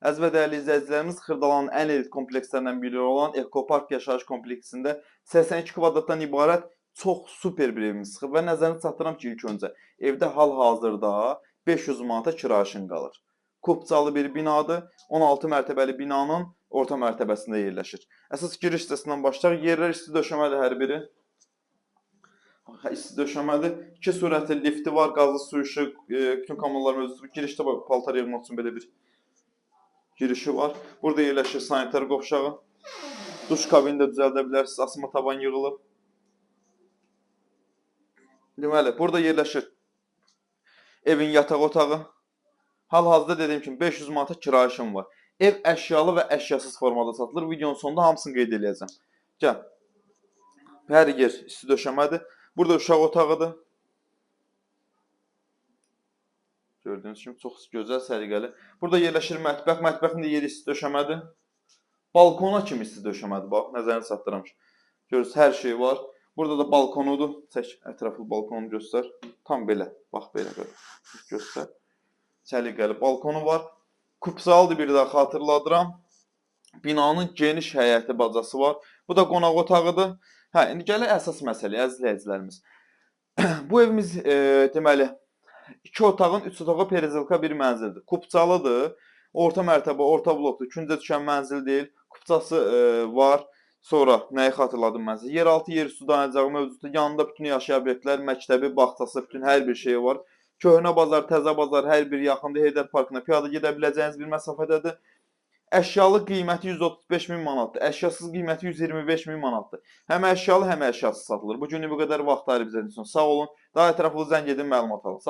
Əziz və dəyərli izləyicilərimiz, Xırdalanın ən elit komplekslərindən biri olan Ekopark yaşayış kompleksində 82 kvadratdan ibarət çox super bir evimiz çıxıb və nəzərinizə çatdırıram ki, ilk öncə evdə hal-hazırda 500 manata kirayə qalır. Kupcalı bir binadır, 16 mərtəbəli binanın orta mərtəbəsində yerləşir. Əsas giriş hissəsindən başlayaq. Yerlər isti döşəmədir hər biri. İsti döşəmədir. 2 sürətli lifti var, qazlı su işıq, bütün kanallar mövcuddur. Girişdə bax, paltar yığmaq üçün belə bir girişi var. Burada yerləşir sanitar qovşağı. Duş kabini də düzəldə bilərsiniz. Asma tavan yığılıb. Deməli, burada yerləşir evin yataq otağı. Hal-hazırda dediyim kimi 500 manata kirayəşim var. Ev əşyalı və əşyasız formada satılır. Videonun sonunda hamısını qeyd edəcəm. Gəl. Hər yer isti döşəmədir. Burada uşaq otağıdır. Gördüyünüz kimi çox gözəl, səliqəli. Burada yerləşir mətbəx. Mətbəxin də yeri isti döşəmədir. Balkona kimi isti döşəmədir. Bax, nəzərinizə çatdırıram. Görürsünüz, hər şey var. Burada da balkonudur. Çək, ətraflı balkonu göstər. Tam belə. Bax, belə göstər. Səliqəli balkonu var. Kupsaldır bir daha xatırladıram. Binanın geniş həyəti bacası var. Bu da qonaq otağıdır. Hə, indi gələk əsas məsələyə, əziz izləyicilərimiz. Bu evimiz deməli 2 otağın 3 otağı perizilka bir mənzildir. Kupçalıdır. Orta mərtəbə, orta blokdur. Küncə düşən mənzil deyil. Kupçası var. Sonra nəyi xatırladım mən sizə? Yeraltı, yerüstü dayanacağı mövcuddur. Yanında bütün yaşayan obyektlər, məktəbi, bağçası, bütün hər bir şey var. Köhnə bazar, təzə bazar hər biri yaxındır. Heydər Parkına piyada gedə biləcəyiniz bir məsafədədir. Əşyalı qiyməti 135 min manatdır. Əşyasız qiyməti 125 min manatdır. Həm əşyalı, həm əşyasız satılır. Bu günü bu qədər vaxt ayırıb bizə. Sağ olun. Daha ətraflı zəng edin, məlumat alın. Sağ olun.